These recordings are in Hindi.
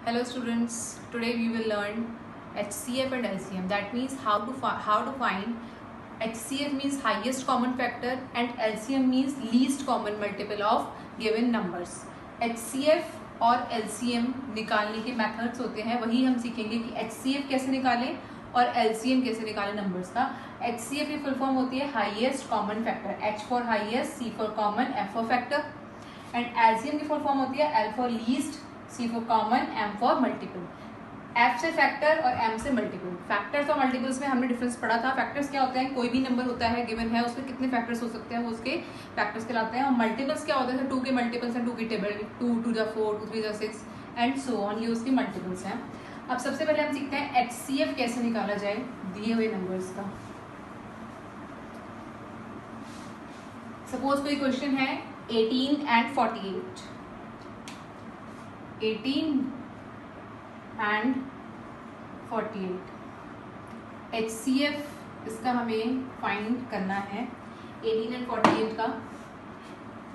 Hello students, today we will learn HCF and LCM. That means how to find HCF means highest common factor and LCM means least common multiple of given numbers. HCF और LCM निकालने के मेथड्स होते हैं, वही हम सीखेंगे कि HCF कैसे निकालें और LCM कैसे निकालें नंबर्स का. HCF की फुल फॉर्म होती है highest common factor, H for highest, C for common, F for factor. And LCM की फुल फॉर्म होती है L for least, C for common, M for multiple. F से फैक्टर और M से मल्टीपल. फैक्टर्स और मल्टीपल्स में हमने डिफरेंस पढ़ा था. फैक्टर्स क्या होते हैं, कोई भी नंबर होता है गिवन है, उसके कितने फैक्टर्स हो सकते हैं, वो उसके फैक्टर्स कहलाते हैं. और मल्टीपल्स क्या होता है, 2 के मल्टीपल्स हैं, 2 की टेबल, 2 2 जा 4, 2 3 जा 6 एंड सो ऑन, ये उसकी मल्टीपल्स हैं. अब सबसे पहले हम सीखते हैं HCF कैसे निकाला जाए दिए हुए नंबर्स का. सपोज कोई क्वेश्चन है 18 एंड 48. 18 एंड 48. HCF इसका हमें फाइंड करना है 18 एंड 48 का.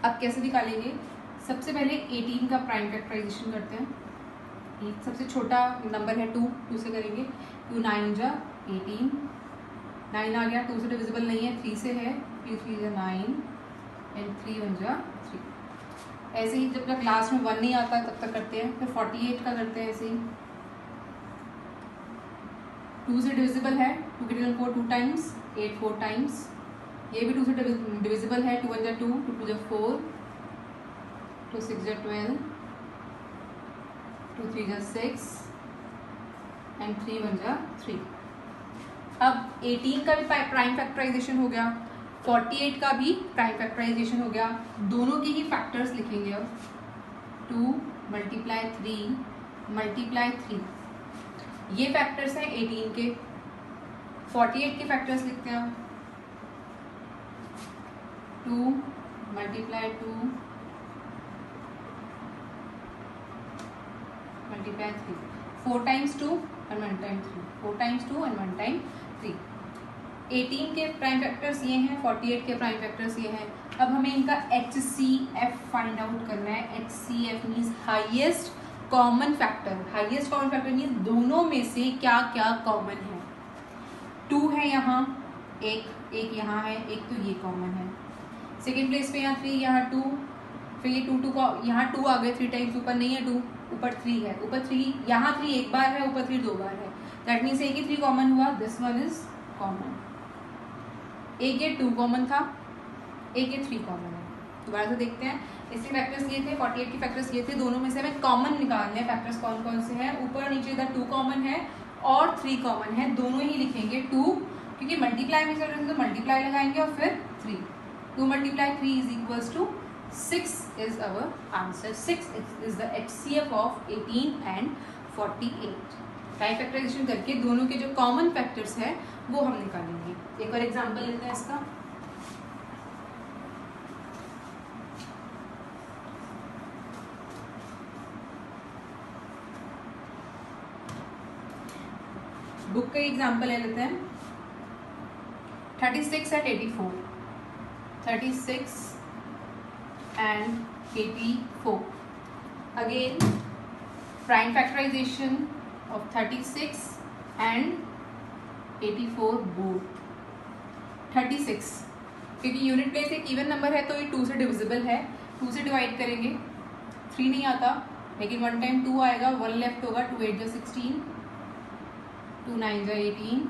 अब कैसे निकालेंगे, सबसे पहले 18 का प्राइम फैक्टराइजेशन करते हैं. सबसे छोटा नंबर है 2 से करेंगे. 2 9 जा 18, 9 आ गया, 2 से डिविजिबल नहीं है, 3 से है, 3 जा 9 एंड 3 1 जा 3. ऐसे ही जब तक लास्ट में 1 नहीं आता तब तक करते हैं. फिर 48 का करते हैं ऐसे ही. 2 से डिविजिबल है, 2 की डिविजन 4 2 टाइम्स, 8 4 टाइम्स. ये भी 2 से डिविजिबल है, 2 1 जा 2, 2 2 जा 4, 2 6 जा 12, 2 3 जा 6 एंड 3 1 जा 3. अब 18 का भी प्राइम फैक्टराइजेशन हो गया, 48 का भी प्राइम फैक्टराइजेशन हो गया. दोनों के ही फैक्टर्स लिखेंगे. अब 2 मल्टीप्लाई 3 मल्टीप्लाई 3, ये फैक्टर्स हैं 18 के. 48 के फैक्टर्स लिखते हैं. 2 multiply 2 multiply 3, 4 times 2 and 1 time 3, 4 times 2 and 1 time 3. 18 के प्राइम फैक्टर्स ये हैं, 48 के प्राइम फैक्टर्स ये हैं. अब हमें इनका HCF फाइंड आउट करना है. HCF means highest common factor. Highest common factor means दोनों में से क्या क्या कॉमन है. 2 है यहाँ, एक यहाँ है, एक तो ये कॉमन है. सेकेंड प्लेस पे यहाँ 3, यहाँ 2, फिर ये 2 का यहाँ 2 आ गए 3 टाइम्स. ऊपर नहीं है 2, ऊपर 3 है. ऊपर 3, यहाँ 3 एक बार है, ऊपर 3 2 बार है. दैट मीन्स एक ही 3 कॉमन हुआ. This one is common. एक ये 2 कॉमन था, एक ये 3 कॉमन है. दोबारा से देखते हैं. इसके फैक्टर्स ये थे, 48 के फैक्टर्स ये थे. दोनों में से हमें कॉमन निकालने हैं. फैक्टर्स कौन कौन से हैं, ऊपर नीचे इधर 2 कॉमन है और 3 कॉमन है. दोनों ही लिखेंगे 2, क्योंकि मल्टीप्लाई में चल रहे हैं तो मल्टीप्लाई लगाएंगे और फिर 3. 2 multiply 3 is equals to 6 is our answer. 6 is the HCF of 18 and 48. Prime factorization करके दोनों के जो कॉमन फैक्टर्स है वो हम निकालेंगे. एक और एग्जांपल लेते हैं इसका. बुक का एग्जांपल ले लेते हैं. 36 and 84. 36 and 84. Again prime factorization of 36 and 84 both. 36 क्योंकि यूनिट प्लेस एक इवन नंबर है तो ये 2 से डिविजिबल है. 2 से डिवाइड करेंगे, 3 नहीं आता, लेकिन 1 टाइम 2 आएगा, 1 लेफ्ट होगा. 2 8 जा 16, 2 9 जा 18.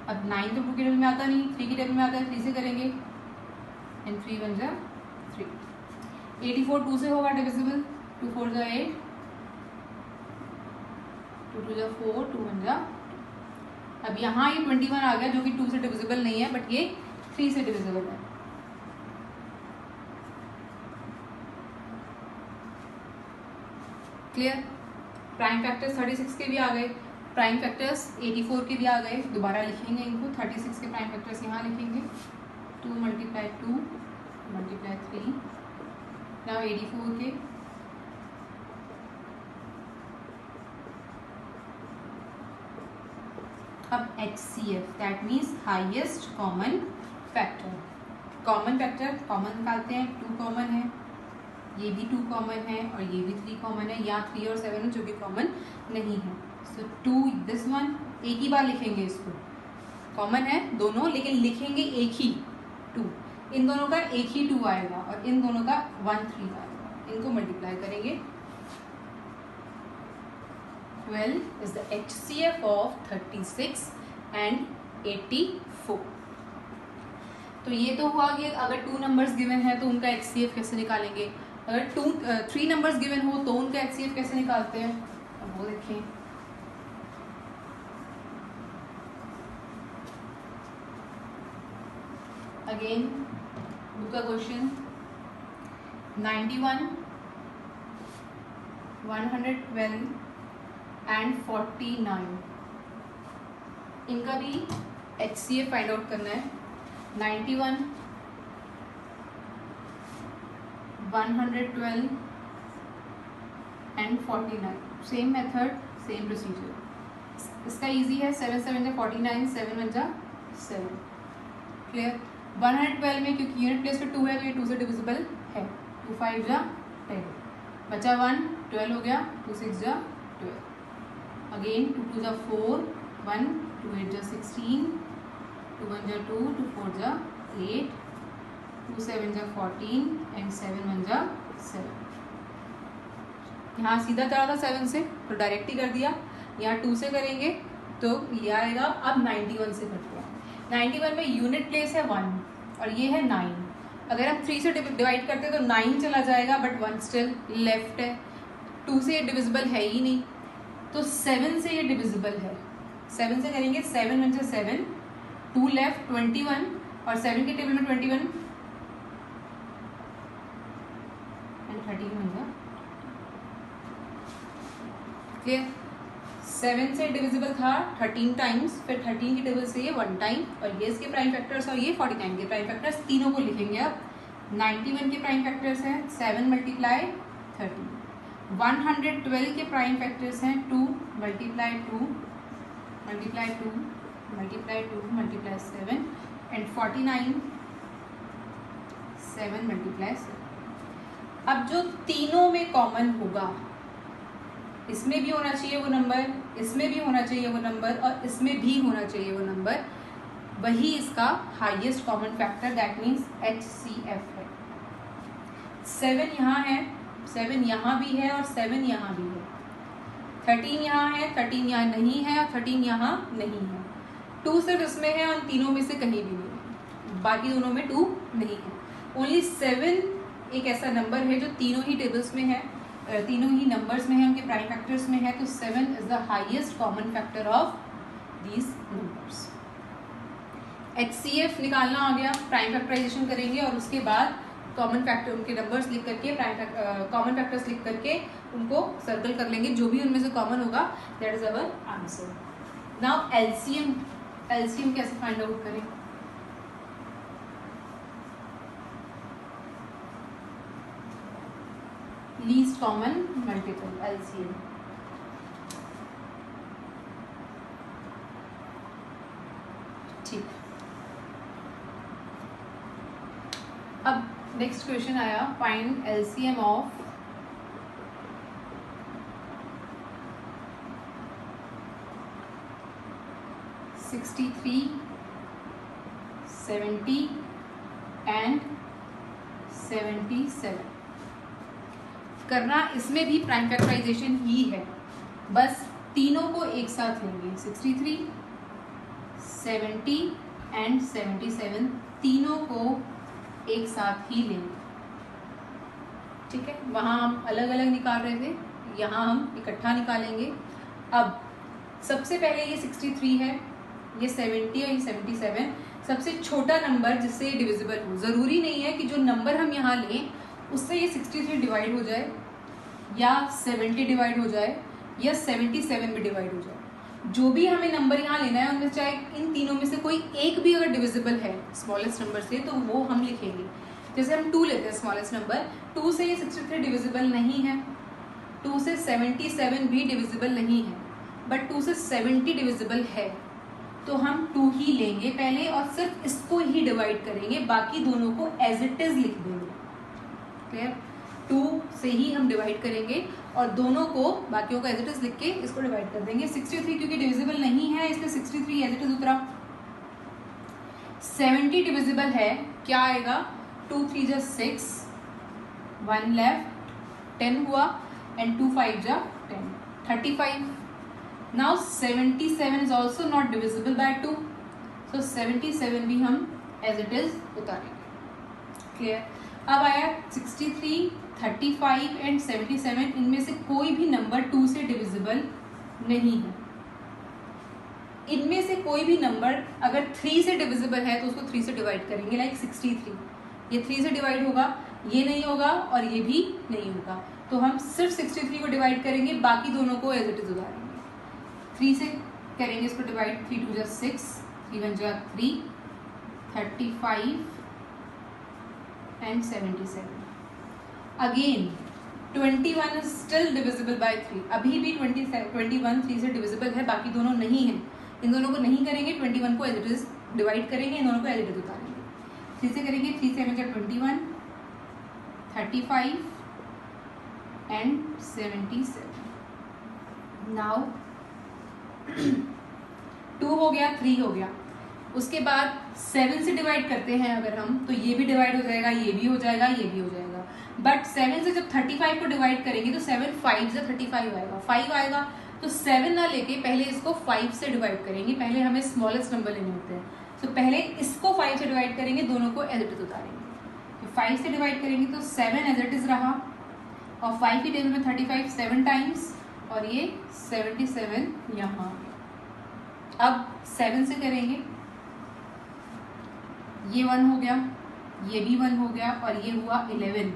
अब 9 तो 2 की टेबल में आता नहीं, 3 की टेबल में आता है. 3 से करेंगे एंड 3 1 जा 3. 84 2 से होगा डिविजिबल. 2 4 जा 8, 2 2 जा 4, 2 1 जा 2. अब यहाँ ये 21 आ गया जो कि 2 से डिविजिबल नहीं है, बट ये 3 से डिविजिबल है. क्लियर. प्राइम फैक्टर्स 36 के भी आ गए, प्राइम फैक्टर्स 84 के भी आ गए. दोबारा लिखेंगे इनको. 36 के प्राइम फैक्टर्स यहाँ लिखेंगे. 2 मल्टीप्लाई 2 मल्टीप्लाई 3. नाउ 84 के अब HCF that means highest common factor. Common factor common निकालते हैं. 2 कॉमन है, ये भी 2 कॉमन है और ये भी 3 कॉमन है, यहाँ 3 और 7 है जो कि कॉमन नहीं है। सो 2 दिस वन, एक ही बार लिखेंगे इसको, कॉमन है दोनों लेकिन लिखेंगे एक ही 2, इन दोनों का एक ही 2 आएगा और इन दोनों का 1 3 आएगा, इनको मल्टीप्लाई करेंगे। 12 is the HCF of 36 and 84। तो ये तो हुआ कि अगर 2 नंबर्स गिवन है तो उनका HCF कैसे निकालेंगे, अगर 3 नंबर्स गिवन हो तो उनका HCF कैसे निकालते हैं, अब वो देखें। अगेन बुक का क्वेश्चन 91, 112 एंड 49, इनका भी HCF फाइंड आउट करना है। 91, 112 and 49, same method same procedure. इसका इजी है, 7 7 जा 49, 7 1 जा 7, क्लियर। 112 में क्योंकि यूनिट प्लेस पे 2 है तो ये 2 से डिविजिबल है, 2 5 जा 10, बचा 1, 12 हो गया, 2 6 जा 12, अगेन 2 2 जा 4, 1 2 8 जा 16, 2 1 जा 2, 2 4 जा 8, 2 7 जा 14 एंड 7 1 जा 7। यहाँ सीधा चला था 7 से तो डायरेक्ट ही कर दिया, यहाँ 2 से करेंगे तो ये आएगा। अब 91 से करते हैं। 91 में यूनिट प्लेस है 1 और ये है 9, अगर हम 3 से डिवाइड करते हैं तो 9 चला जाएगा बट 1 स्टिल लेफ्ट है, 2 से ये डिविजिबल है ही नहीं, तो 7 से ये डिविजिबल है। 7 से करेंगे, 7 1 जा 7, 2 लेफ्ट 21 और 7 के टेबल में 21 एंड 13 बन गया, क्लियर। 7 से डिविजिबल था 13 टाइम्स, फिर 13 की टेबल से ये 1 टाइम और ये इसके प्राइम फैक्टर्स और ये 49 के प्राइम फैक्टर्स, तीनों को लिखेंगे। अब 91 के प्राइम फैक्टर्स हैं 7 मल्टीप्लाई 13, 112 के प्राइम फैक्टर्स हैं 2 multiply 2 multiply 2 multiply 2 multiply 7 and 49 7 multiply 7। अब जो तीनों में कॉमन होगा, इसमें भी होना चाहिए वो नंबर, इसमें भी होना चाहिए वो नंबर और इसमें भी होना चाहिए वो नंबर, वही इसका highest common factor, that means HCF है। 7 यहाँ है, 7 यहाँ भी है और 7 यहाँ भी है, 13 यहाँ है, 13 यहाँ नहीं है और 13 यहाँ नहीं है, 2 सिर्फ इसमें है और तीनों में से कहीं भी नहीं है, बाकी दोनों में 2 नहीं है। ओनली 7 एक ऐसा नंबर है जो तीनों ही टेबल्स में है, तीनों ही नंबर्स में है, उनके प्राइम फैक्टर्स में है, तो 7 is the highest common factor of these numbers. HCF निकालना आ गया, प्राइम फैक्टराइजेशन करेंगे और उसके बाद कॉमन फैक्टर उनके नंबर्स लिख करके, कॉमन फैक्टर्स लिख करके उनको सर्कल कर लेंगे, जो भी उनमें से कॉमन होगा that is our answer. Now LCM कैसे फाइंड आउट करें, लीस्ट कॉमन मल्टीपल LCM। ठीक, अब नेक्स्ट क्वेश्चन आया, फाइंड LCM ऑफ 63, 70 एंड 77। करना इसमें भी प्राइम फैक्टराइजेशन ही है, बस तीनों को एक साथ लेंगे, 63, 70 एंड 77 तीनों को एक साथ ही लेंगे, ठीक है। वहाँ हम अलग अलग निकाल रहे थे, यहाँ हम इकट्ठा निकालेंगे। अब सबसे पहले ये 63 है, ये 70 और ये 77, सबसे छोटा नंबर जिससे ये डिविजिबल हो। ज़रूरी नहीं है कि जो नंबर हम यहाँ लें उससे ये 63 डिवाइड हो जाए या 70 डिवाइड हो जाए या 77 में डिवाइड हो जाए। जो भी हमें नंबर यहाँ लेना है उनमें चाहे इन तीनों में से कोई एक भी अगर डिविजिबल है स्मॉलेस्ट नंबर से तो वो हम लिखेंगे। जैसे हम 2 लेते हैं स्मॉलेस्ट नंबर, 2 से ये 63 डिविजिबल नहीं है, 2 से 77 भी डिविजिबल नहीं है, बट 2 से 70 डिविजिबल है, तो हम 2 ही लेंगे पहले और सिर्फ इसको ही डिवाइड करेंगे, बाकी दोनों को एज इट इज लिख देंगे। क्लियर? 2 से ही हम डिवाइड करेंगे और दोनों को बाकियों को एज इट इज लिख के इसको डिवाइड कर देंगे। 63 क्योंकि डिविजिबल नहीं है इसलिए 63 एज इट इज उतरा। 70 डिविजिबल है, क्या आएगा? 2 3 जा 6, 1 लेफ्ट, 10 हुआ एंड 2 5 जा 10, 35। Now 77 is also not divisible by 2, सो 77 भी हम एज इट इज उतारेंगे। क्लियर? अब आया 63, 35 एंड 77, इनमें से कोई भी नंबर 2 से डिविजिबल नहीं है। इनमें से कोई भी नंबर अगर 3 से डिविजिबल है तो उसको 3 से डिवाइड करेंगे, लाइक 63, ये 3 से डिवाइड होगा, ये नहीं होगा और ये भी नहीं होगा, तो हम सिर्फ 63 को डिवाइड करेंगे, बाकी दोनों को एज इट इज उतारेंगे। 3 से करेंगे इसको डिवाइड, 3 2 जा 6, 3 1 जा 3, 35 and 77। Again 21 is still divisible by 3, अभी भी 21 3 से डिविजिबल है, बाकी दोनों नहीं है। इन दोनों को नहीं करेंगे, 21 को एज इट इज डिवाइड करेंगे, इन दोनों को एज इट इज उतारेंगे। 3 से करेंगे, 3 7 जा 21, 35 एंड 77। नाउ 2 हो गया, 3 हो गया, उसके बाद 7 से डिवाइड करते हैं अगर हम, तो ये भी डिवाइड हो जाएगा, ये भी हो जाएगा, ये भी हो जाएगा। बट 7 से जब 35 को डिवाइड करेंगे तो 7 5 से 35 आएगा, 5 आएगा, तो 7 ना लेके पहले इसको 5 से डिवाइड करेंगे, पहले हमें स्मॉलेस्ट नंबर लेने होते हैं, तो पहले इसको 5 से डिवाइड करेंगे, दोनों को एज इट इज उतारेंगे। तो 5 से डिवाइड करेंगे तो 7 एज इट इज रहा, और 5 की टेबल में 35 7 टाइम्स, और ये 77 यहाँ। अब 7 से करेंगे, ये 1 हो गया, ये भी 1 हो गया, और ये हुआ 11।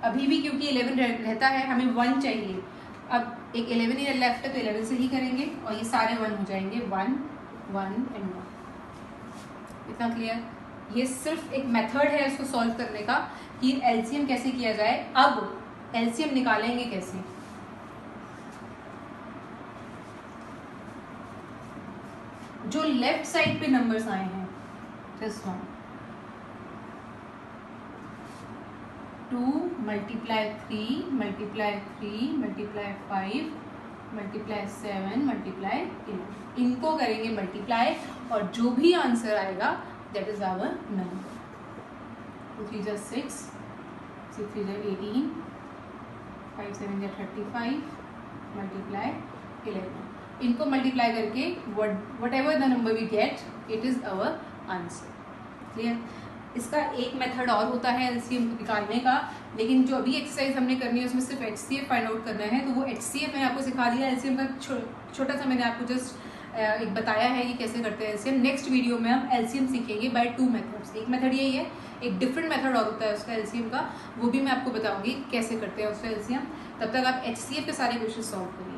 अभी भी क्योंकि 11 रहता है, हमें 1 चाहिए। अब एक 11 ही लेफ्ट है तो 11 से ही करेंगे, और ये सारे 1 हो जाएंगे, 1 1 एंड 1। इतना क्लियर? ये सिर्फ एक मेथड है इसको सॉल्व करने का कि एलसीएम कैसे किया जाए। अब एलसीएम निकालेंगे कैसे? जो लेफ्ट साइड पे नंबर्स आए हैं, this one, 2 multiply 3 multiply 3 multiply 5 multiply 7 multiply 11, इनको करेंगे मल्टीप्लाई, और जो भी आंसर आएगा दैट इज आवर नंबर। 2 3 जा 6, 6 3 जा 18, 5 7 जा 35 मल्टीप्लाई 11, इनको मल्टीप्लाई करके whatever the number we get it is our answer. Clear? इसका एक मेथड और होता है एलसीएम निकालने का, लेकिन जो अभी एक्सरसाइज हमने करनी है उसमें सिर्फ एचसीएफ फाइंड आउट करना है, तो वो एचसीएफ मैंने आपको सिखा दिया। एलसीएम का छोटा सा मैंने आपको जस्ट एक बताया है कि कैसे करते हैं एलसीएम। नेक्स्ट वीडियो में हम एलसीएम सीखेंगे बाय 2 मेथड्स। एक मेथड यही है, एक डिफरेंट मेथड और होता है उसका एलसीएम का, वो भी मैं आपको बताऊंगी कैसे करते हैं उसका एलसीएम। तब तक आप एचसीएफ के सारे क्वेश्चन सॉल्व करिए।